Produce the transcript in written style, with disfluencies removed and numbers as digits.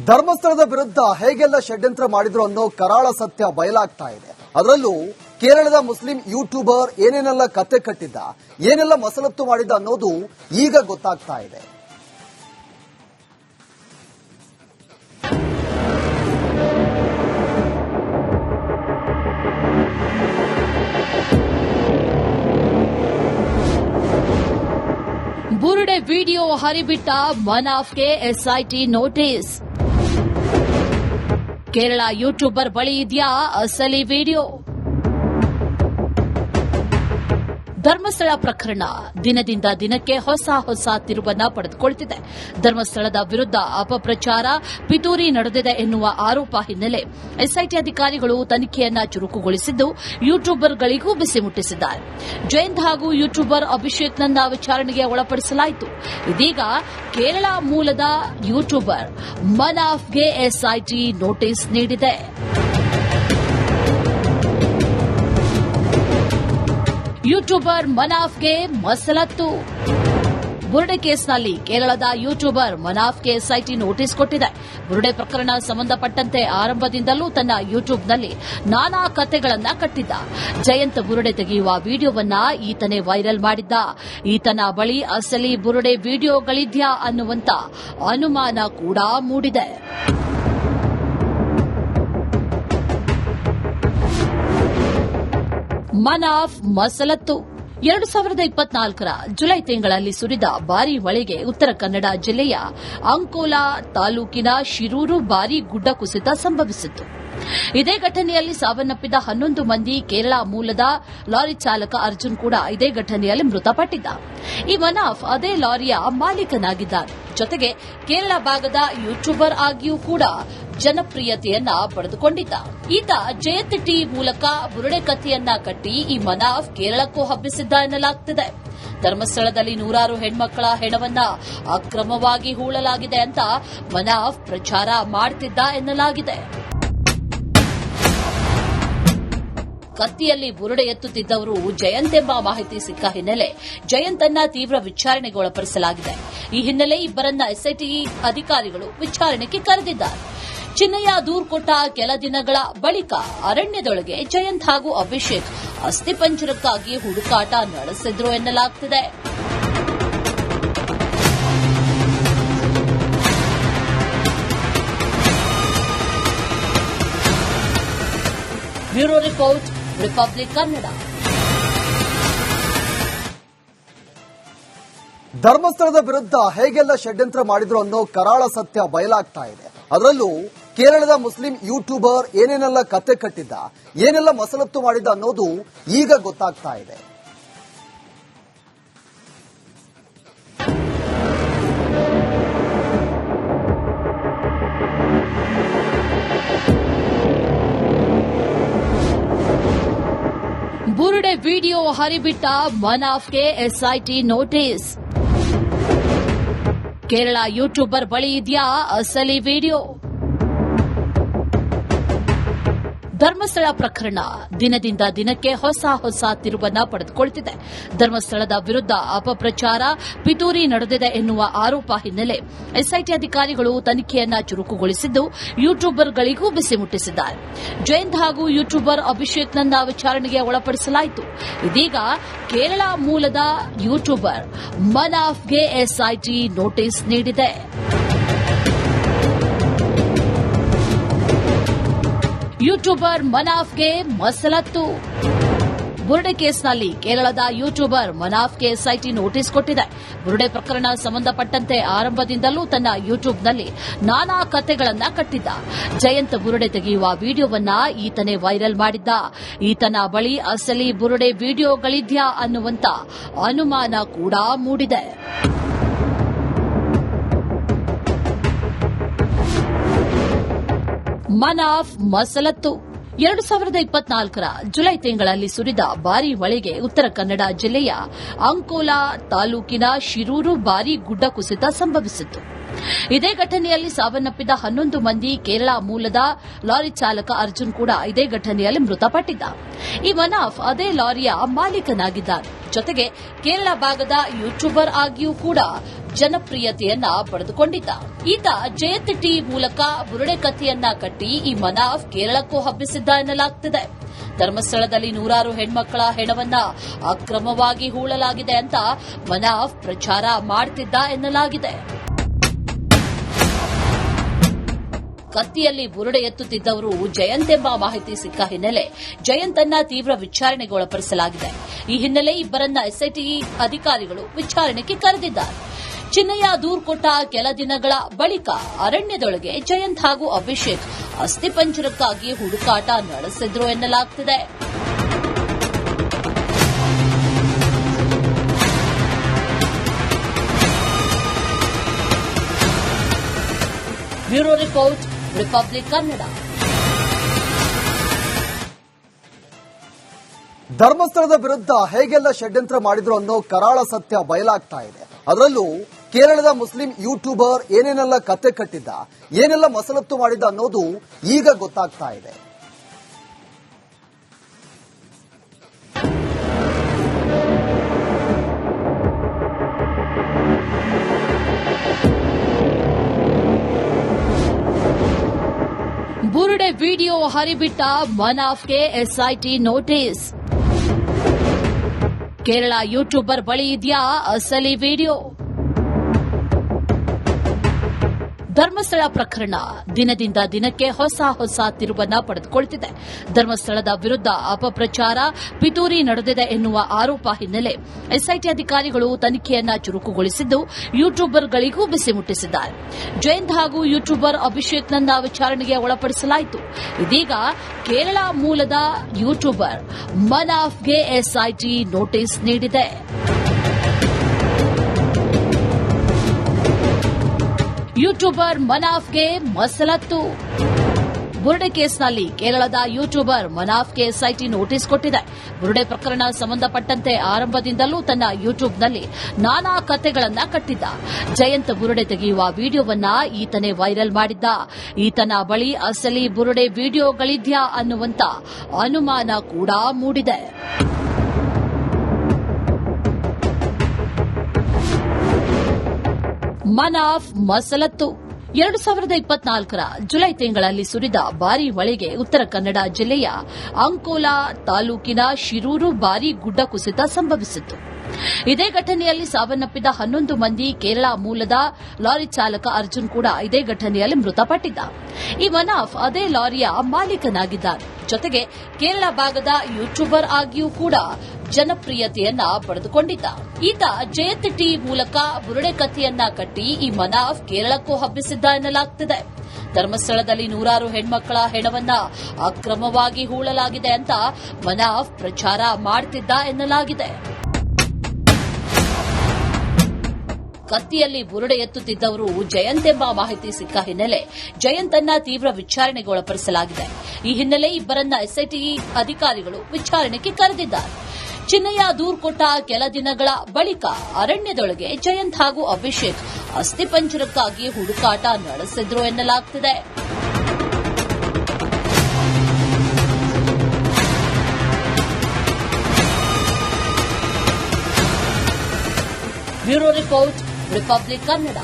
ಧರ್ಮಸ್ಥಳದ ವಿರುದ್ಧ ಹೇಗೆಲ್ಲ ಷಡ್ಯಂತ್ರ ಮಾಡಿದ್ರು ಅನ್ನೋ ಕರಾಳ ಸತ್ಯ ಬಯಲಾಗ್ತಾ ಇದೆ. ಅದರಲ್ಲೂ ಕೇರಳದ ಮುಸ್ಲಿಂ ಯೂಟ್ಯೂಬರ್ ಏನೇನೆಲ್ಲ ಕತೆ ಕಟ್ಟಿದ್ದ, ಏನೆಲ್ಲ ಮಸಲತ್ತು ಮಾಡಿದ್ದ ಅನ್ನೋದು ಈಗ ಗೊತ್ತಾಗ್ತಾ ಇದೆ. ಬುರುಡೆ ವಿಡಿಯೋ ಹರಿಬಿಟ್ಟ ಮನಾಫ್ಗೆ ಎಸ್ಐಟಿ ನೋಟಿಸ್. ಕೇರಳ ಯೂಟ್ಯೂಬರ್ ಬಳಿ ಇದೆಯಾ ಅಸಲಿ ವಿಡಿಯೋ? ಧರ್ಮಸ್ಥಳ ಪ್ರಕರಣ ದಿನದಿಂದ ದಿನಕ್ಕೆ ಹೊಸ ತಿರುವನ್ನ ಪಡೆದುಕೊಳ್ಳುತ್ತಿದೆ. ಧರ್ಮಸ್ಥಳದ ವಿರುದ್ಧ ಅಪಪ್ರಚಾರ, ಪಿತೂರಿ ನಡೆದಿದೆ ಎನ್ನುವ ಆರೋಪ ಹಿನ್ನೆಲೆ ಎಸ್ಐಟಿ ಅಧಿಕಾರಿಗಳು ತನಿಖೆಯನ್ನ ಚುರುಕುಗೊಳಿಸಿದ್ದು ಯೂಟ್ಯೂಬರ್ಗಳಿಗೂ ಬಿಸಿ ಮುಟ್ಟಿಸಿದ್ದಾರೆ. ಜಯಂತ್ ಹಾಗೂ ಯೂಟ್ಯೂಬರ್ ಅಭಿಷೇಕ್ನನ್ನ ವಿಚಾರಣೆಗೆ ಒಳಪಡಿಸಲಾಯಿತು. ಇದೀಗ ಕೇರಳ ಮೂಲದ ಯೂಟ್ಯೂಬರ್ ಮನಾಫ್ಗೆ ಎಸ್ಐಟಿ ನೋಟಿಸ್ ನೀಡಿದೆ. ಯೂಟ್ಯೂಬರ್ ಮನಾಫ್ಗೆ ಮಸಲತ್ತು. ಬುರುಡೆ ಕೇಸ್ನಲ್ಲಿ ಕೇರಳದ ಯೂಟ್ಯೂಬರ್ ಮನಾಫ್ಗೆ ಎಸ್ಐಟಿ ನೋಟಿಸ್ ಕೊಟ್ಟಿದೆ. ಬುರುಡೆ ಪ್ರಕರಣ ಸಂಬಂಧಪಟ್ಟಂತೆ ಆರಂಭದಿಂದಲೂ ತನ್ನ ಯೂಟ್ಯೂಬ್ನಲ್ಲಿ ನಾನಾ ಕತೆಗಳನ್ನ ಕಟ್ಟಿದ್ದ. ಜಯಂತ್ ಬುರುಡೆ ತೆಗೆಯುವ ವಿಡಿಯೋವನ್ನ ಈತನೇ ವೈರಲ್ ಮಾಡಿದ್ದ. ಈತನ ಬಳಿ ಅಸಲಿ ಬುರುಡೆ ವಿಡಿಯೋಗಳಿದ್ಯಾ ಅನ್ನುವಂತ ಅನುಮಾನ ಕೂಡ ಮೂಡಿದೆ. ಮನಾಫ್ ಮಸಲತ್ತು. 2024ರ ಜುಲೈ ತಿಂಗಳಲ್ಲಿ ಸುರಿದ ಭಾರೀ ಮಳೆಗೆ ಉತ್ತರ ಕನ್ನಡ ಜಿಲ್ಲೆಯ ಅಂಕೋಲಾ ತಾಲೂಕಿನ ಶಿರೂರು ಭಾರೀ ಗುಡ್ಡ ಕುಸಿತ ಸಂಭವಿಸಿತ್ತು. ಇದೇ ಘಟನೆಯಲ್ಲಿ ಸಾವನ್ನಪ್ಪಿದ 11 ಮಂದಿ ಕೇರಳ ಮೂಲದ ಲಾರಿ ಚಾಲಕ ಅರ್ಜುನ್ ಕೂಡ ಇದೇ ಘಟನೆಯಲ್ಲಿ ಮೃತಪಟ್ಟಿದ್ದ. ಈ ಮನಾಫ್ ಅದೇ ಲಾರಿಯ ಮಾಲೀಕನಾಗಿದ್ದಾನೆ. ಜೊತೆಗೆ ಕೇರಳ ಭಾಗದ ಯೂಟ್ಯೂಬರ್ ಆಗಿಯೂ ಕೂಡ ಜನಪ್ರಿಯತೆಯನ್ನ ಪಡೆದುಕೊಂಡಿದ್ದ. ಈತ ಜಯಂತ್ ಟಿ ಮೂಲಕ ಬುರುಡೆ ಕಥೆಯನ್ನ ಕಟ್ಟಿ ಈ ಮನಾಫ್ ಕೇರಳಕ್ಕೂ ಹಬ್ಬಿಸಿದ್ದ ಎನ್ನಲಾಗುತ್ತಿದೆ. ಧರ್ಮಸ್ಥಳದಲ್ಲಿ ನೂರಾರು ಹೆಣ್ಮಕ್ಕಳ ಹೆಣವನ್ನ ಅಕ್ರಮವಾಗಿ ಹೂಳಲಾಗಿದೆ ಅಂತ ಮನಾಫ್ ಪ್ರಚಾರ ಮಾಡುತ್ತಿದ್ದ ಎನ್ನಲಾಗಿದೆ. ಕತ್ತಿಯಲ್ಲಿ ಬುರುಡೆ ಎತ್ತುತ್ತಿದ್ದವರು ಜಯಂತ್ ಎಂಬ ಮಾಹಿತಿ ಸಿಕ್ಕ ಹಿನ್ನೆಲೆ ಜಯಂತನ್ನ ತೀವ್ರ ವಿಚಾರಣೆಗೆ ಒಳಪಡಿಸಲಾಗಿದೆ. ಈ ಹಿನ್ನೆಲೆ ಇಬ್ಬರನ್ನ ಎಸ್ಐಟಿ ಅಧಿಕಾರಿಗಳು ವಿಚಾರಣೆಗೆ ಕರೆದಿದ್ದಾರೆ. ಚಿನ್ನಯ್ಯ ದೂರು ಕೊಟ್ಟ ಕೆಲ ದಿನಗಳ ಬಳಿಕ ಅರಣ್ಯದೊಳಗೆ ಜಯಂತ್ ಹಾಗೂ ಅಭಿಷೇಕ್ ಅಸ್ಥಿಪಂಜರಕ್ಕಾಗಿ ಹುಡುಕಾಟ ನಡೆಸಿದ್ರು ಎನ್ನಲಾಗುತ್ತಿದೆ. Bureau report, republic Kannada. ಧರ್ಮಸ್ಥಳದ ವಿರುದ್ಧ ಹೇಗೆಲ್ಲ ಷಡ್ಯಂತ್ರ ಮಾಡಿದ್ರು ಅನ್ನೋ ಕರಾಳ ಸತ್ಯ ಬಯಲಾಗ್ತಾ ಇದೆ. ಅದರಲ್ಲೂ ಕೇರಳದ ಮುಸ್ಲಿಂ ಯೂಟ್ಯೂಬರ್ ಏನೇನೆಲ್ಲ ಕತೆ ಕಟ್ಟಿದ್ದ, ಏನೆಲ್ಲ ಮಸಲತ್ತು ಮಾಡಿದ್ದ ಅನ್ನೋದು ಈಗ ಗೊತ್ತಾಗ್ತಾ ಇದೆ. ಬುರುಡೆ ವಿಡಿಯೋ ಹರಿಬಿಟ್ಟ ಮನಾಫ್ಗೆ ಎಸ್ಐಟಿ ನೋಟಿಸ್. ಕೇರಳ ಯೂಟ್ಯೂಬರ್ ಬಳಿ ಇದೆಯಾ ಅಸಲಿ ವಿಡಿಯೋ? ಧರ್ಮಸ್ಥಳ ಪ್ರಕರಣ ದಿನದಿಂದ ದಿನಕ್ಕೆ ಹೊಸ ತಿರುವನ್ನ ಪಡೆದುಕೊಳ್ಳುತ್ತಿದೆ. ಧರ್ಮಸ್ಥಳದ ವಿರುದ್ಧ ಅಪಪ್ರಚಾರ, ಪಿತೂರಿ ನಡೆದಿದೆ ಎನ್ನುವ ಆರೋಪ ಹಿನ್ನೆಲೆ ಎಸ್ಐಟಿ ಅಧಿಕಾರಿಗಳು ತನಿಖೆಯನ್ನ ಚುರುಕುಗೊಳಿಸಿದ್ದು ಯೂಟ್ಯೂಬರ್ಗಳಿಗೂ ಬಿಸಿ ಮುಟ್ಟಿಸಿದ್ದಾರೆ. ಜಯಂತ್ ಹಾಗೂ ಯೂಟ್ಯೂಬರ್ ಅಭಿಷೇಕ್ನನ್ನ ವಿಚಾರಣೆಗೆ ಒಳಪಡಿಸಲಾಯಿತು. ಇದೀಗ ಕೇರಳ ಮೂಲದ ಯೂಟ್ಯೂಬರ್ ಮನಾಫ್ಗೆ ಎಸ್ಐಟಿ ನೋಟಿಸ್ ನೀಡಿದೆ. ಯೂಟ್ಯೂಬರ್ ಮನಾಫ್ಗೆ ಮಸಲತ್ತು. ಬುರುಡೆ ಕೇಸ್ನಲ್ಲಿ ಕೇರಳದ ಯೂಟ್ಯೂಬರ್ ಮನಾಫ್ಗೆ ಎಸ್ಐಟಿ ನೋಟಿಸ್ ಕೊಟ್ಟಿದೆ. ಬುರುಡೆ ಪ್ರಕರಣ ಸಂಬಂಧಪಟ್ಟಂತೆ ಆರಂಭದಿಂದಲೂ ತನ್ನ ಯೂಟ್ಯೂಬ್ನಲ್ಲಿ ನಾನಾ ಕತೆಗಳನ್ನ ಕಟ್ಟಿದ್ದ. ಜಯಂತ್ ಬುರುಡೆ ತೆಗೆಯುವ ವಿಡಿಯೋವನ್ನ ಈತನೇ ವೈರಲ್ ಮಾಡಿದ್ದ. ಈತನ ಬಳಿ ಅಸಲಿ ಬುರುಡೆ ವಿಡಿಯೋಗಳಿದ್ಯಾ ಅನ್ನುವಂತ ಅನುಮಾನ ಕೂಡ ಮೂಡಿದೆ. ಮನಾಫ್ ಮಸಲತ್ತು. 2024ರ ಜುಲೈ ತಿಂಗಳಲ್ಲಿ ಸುರಿದ ಭಾರೀ ಮಳೆಗೆ ಉತ್ತರ ಕನ್ನಡ ಜಿಲ್ಲೆಯ ಅಂಕೋಲಾ ತಾಲೂಕಿನ ಶಿರೂರು ಭಾರೀ ಗುಡ್ಡ ಕುಸಿತ ಸಂಭವಿಸಿತ್ತು. ಇದೇ ಘಟನೆಯಲ್ಲಿ ಸಾವನ್ನಪ್ಪಿದ 11 ಮಂದಿ ಕೇರಳ ಮೂಲದ ಲಾರಿ ಚಾಲಕ ಅರ್ಜುನ್ ಕೂಡ ಇದೇ ಘಟನೆಯಲ್ಲಿ ಮೃತಪಟ್ಟಿದ್ದ. ಈ ಮನಾಫ್ ಅದೇ ಲಾರಿಯ ಮಾಲೀಕನಾಗಿದ್ದಾನೆ. ಜೊತೆಗೆ ಕೇರಳ ಭಾಗದ ಯೂಟ್ಯೂಬರ್ ಆಗಿಯೂ ಕೂಡ ಜನಪ್ರಿಯತೆಯನ್ನ ಪಡೆದುಕೊಂಡಿದ್ದ. ಈತ ಜಯಂತ್ ಟಿ ಮೂಲಕ ಬುರುಡೆ ಕಥೆಯನ್ನ ಕಟ್ಟಿ ಈ ಮನಾಫ್ ಕೇರಳಕ್ಕೂ ಹಬ್ಬಿಸಿದ್ದ ಎನ್ನಲಾಗುತ್ತಿದೆ. ಧರ್ಮಸ್ಥಳದಲ್ಲಿ ನೂರಾರು ಹೆಣ್ಮಕ್ಕಳ ಹೆಣವನ್ನ ಅಕ್ರಮವಾಗಿ ಹೂಳಲಾಗಿದೆ ಅಂತ ಮನಾಫ್ ಪ್ರಚಾರ ಮಾಡುತ್ತಿದ್ದ ಎನ್ನಲಾಗಿದೆ. ಕತ್ತಿಯಲ್ಲಿ ಬುರುಡೆ ಎತ್ತುತ್ತಿದ್ದವರು ಜಯಂತ್ ಎಂಬ ಮಾಹಿತಿ ಸಿಕ್ಕ ಹಿನ್ನೆಲೆ ಜಯಂತನ್ನ ತೀವ್ರ ವಿಚಾರಣೆಗೆ ಒಳಪಡಿಸಲಾಗಿದೆ. ಈ ಹಿನ್ನೆಲೆ ಇಬ್ಬರನ್ನ ಎಸ್ಐಟಿ ಅಧಿಕಾರಿಗಳು ವಿಚಾರಣೆಗೆ ಕರೆದಿದ್ದಾರೆ. ಚಿನ್ನಯ್ಯ ದೂರು ಕೊಟ್ಟ ಕೆಲ ದಿನಗಳ ಬಳಿಕ ಅರಣ್ಯದೊಳಗೆ ಜಯಂತ್ ಹಾಗೂ ಅಭಿಷೇಕ್ ಅಸ್ಥಿಪಂಜರಕ್ಕಾಗಿ ಹುಡುಕಾಟ ನಡೆಸಿದ್ರು ಎನ್ನಲಾಗುತ್ತಿದೆ. Bureau report, republic Kannada. ಧರ್ಮಸ್ಥಳದ ವಿರುದ್ಧ ಹೇಗೆಲ್ಲ ಷಡ್ಯಂತ್ರ ಮಾಡಿದ್ರು ಅನ್ನೋ ಕರಾಳ ಸತ್ಯ ಬಯಲಾಗ್ತಾ ಇದೆ. ಅದರಲ್ಲೂ ಕೇರಳದ ಮುಸ್ಲಿಂ ಯೂಟ್ಯೂಬರ್ ಏನೇನೆಲ್ಲ ಕತೆ ಕಟ್ಟಿದ್ದ, ಏನೆಲ್ಲ ಮಸಲತ್ತು ಮಾಡಿದ್ದ ಅನ್ನೋದು ಈಗ ಗೊತ್ತಾಗ್ತಾ ಇದೆ. ಬುರುಡೆ ವಿಡಿಯೋ ಹರಿಬಿಟ್ಟ ಮನಾಫ್ಗೆ ಎಸ್ಐಟಿ ನೋಟಿಸ್. ಕೇರಳ ಯೂಟ್ಯೂಬರ್ ಬಳಿ ಇದೆಯಾ ಅಸಲಿ ವಿಡಿಯೋ? ಧರ್ಮಸ್ಥಳ ಪ್ರಕರಣ ದಿನದಿಂದ ದಿನಕ್ಕೆ ಹೊಸ ತಿರುವನ್ನ ಪಡೆದುಕೊಳ್ಳುತ್ತಿದೆ. ಧರ್ಮಸ್ಥಳದ ವಿರುದ್ಧ ಅಪಪ್ರಚಾರ, ಪಿತೂರಿ ನಡೆದಿದೆ ಎನ್ನುವ ಆರೋಪ ಹಿನ್ನೆಲೆ ಎಸ್ಐಟಿ ಅಧಿಕಾರಿಗಳು ತನಿಖೆಯನ್ನ ಚುರುಕುಗೊಳಿಸಿದ್ದು ಯೂಟ್ಯೂಬರ್ಗಳಿಗೂ ಬಿಸಿ ಮುಟ್ಟಿಸಿದ್ದಾರೆ. ಜಯಂತ್ ಹಾಗೂ ಯೂಟ್ಯೂಬರ್ ಅಭಿಷೇಕ್ನನ್ನ ವಿಚಾರಣೆಗೆ ಒಳಪಡಿಸಲಾಯಿತು. ಇದೀಗ ಕೇರಳ ಮೂಲದ ಯೂಟ್ಯೂಬರ್ ಮನಾಫ್ಗೆ ಎಸ್ಐಟಿ ನೋಟಿಸ್ ನೀಡಿದೆ. ಯೂಟ್ಯೂಬರ್ ಮನಾಫ್ಗೆ ಮಸಲತ್ತು. ಬುರುಡೆ ಕೇಸ್ನಲ್ಲಿ ಕೇರಳದ ಯೂಟ್ಯೂಬರ್ ಮನಾಫ್ಗೆ ಎಸ್ಐಟಿ ನೋಟಿಸ್ ಕೊಟ್ಟಿದೆ. ಬುರುಡೆ ಪ್ರಕರಣ ಸಂಬಂಧಪಟ್ಟಂತೆ ಆರಂಭದಿಂದಲೂ ತನ್ನ ಯೂಟ್ಯೂಬ್ನಲ್ಲಿ ನಾನಾ ಕತೆಗಳನ್ನ ಕಟ್ಟಿದ್ದ. ಜಯಂತ್ ಬುರುಡೆ ತೆಗೆಯುವ ವಿಡಿಯೋವನ್ನ ಈತನೇ ವೈರಲ್ ಮಾಡಿದ್ದ. ಈತನ ಬಳಿ ಅಸಲಿ ಬುರುಡೆ ವಿಡಿಯೋಗಳಿದ್ಯಾ ಅನ್ನುವಂತ ಅನುಮಾನ ಕೂಡ ಮೂಡಿದೆ. ಮನಾಫ್ ಮಸಲತ್ತು. 2024ರ ಜುಲೈ ತಿಂಗಳಲ್ಲಿ ಸುರಿದ ಭಾರೀ ಮಳೆಗೆ ಉತ್ತರ ಕನ್ನಡ ಜಿಲ್ಲೆಯ ಅಂಕೋಲಾ ತಾಲೂಕಿನ ಶಿರೂರು ಭಾರೀ ಗುಡ್ಡ ಕುಸಿತ ಸಂಭವಿಸಿತ್ತು. ಇದೇ ಘಟನೆಯಲ್ಲಿ ಸಾವನ್ನಪ್ಪಿದ 11 ಮಂದಿ ಕೇರಳ ಮೂಲದ ಲಾರಿ ಚಾಲಕ ಅರ್ಜುನ್ ಕೂಡ ಇದೇ ಘಟನೆಯಲ್ಲಿ ಮೃತಪಟ್ಟಿದ್ದ. ಈ ಮನಾಫ್ ಅದೇ ಲಾರಿಯ ಮಾಲೀಕನಾಗಿದ್ದಾನೆ. ಜೊತೆಗೆ ಕೇರಳ ಭಾಗದ ಯೂಟ್ಯೂಬರ್ ಆಗಿಯೂ ಕೂಡ ಜನಪ್ರಿಯತೆಯನ್ನ ಪಡೆದುಕೊಂಡಿದ್ದ. ಈತ ಜಯಂತ್ ಟಿ ಮೂಲಕ ಬುರುಡೆ ಕಥೆಯನ್ನ ಕಟ್ಟಿ ಈ ಮನಾಫ್ ಕೇರಳಕ್ಕೂ ಹಬ್ಬಿಸಿದ್ದ ಎನ್ನಲಾಗುತ್ತಿದೆ. ಧರ್ಮಸ್ಥಳದಲ್ಲಿ ನೂರಾರು ಹೆಣ್ಮಕ್ಕಳ ಹೆಣವನ್ನ ಅಕ್ರಮವಾಗಿ ಹೂಳಲಾಗಿದೆ ಅಂತ ಮನಾಫ್ ಪ್ರಚಾರ ಮಾಡುತ್ತಿದ್ದ ಎನ್ನಲಾಗಿದೆ. ಕತ್ತಿಯಲ್ಲಿ ಬುರುಡೆ ಎತ್ತುತ್ತಿದ್ದವರು ಜಯಂತ್ ಎಂಬ ಮಾಹಿತಿ ಸಿಕ್ಕ ಹಿನ್ನೆಲೆ ಜಯಂತನ್ನ ತೀವ್ರ ವಿಚಾರಣೆಗೆ ಒಳಪಡಿಸಲಾಗಿದೆ. ಈ ಹಿನ್ನೆಲೆ ಇಬ್ಬರನ್ನ ಎಸ್ಐಟಿ ಅಧಿಕಾರಿಗಳು ವಿಚಾರಣೆಗೆ ಕರೆದಿದ್ದಾರೆ. ಚಿನ್ನಯ್ಯ ದೂರು ಕೊಟ್ಟ ಕೆಲ ದಿನಗಳ ಬಳಿಕ ಅರಣ್ಯದೊಳಗೆ ಜಯಂತ್ ಹಾಗೂ ಅಭಿಷೇಕ್ ಅಸ್ಥಿಪಂಜರಕ್ಕಾಗಿ ಹುಡುಕಾಟ ನಡೆಸಿದ್ರು ಎನ್ನಲಾಗುತ್ತಿದೆ. Bureau report, republic Kannada.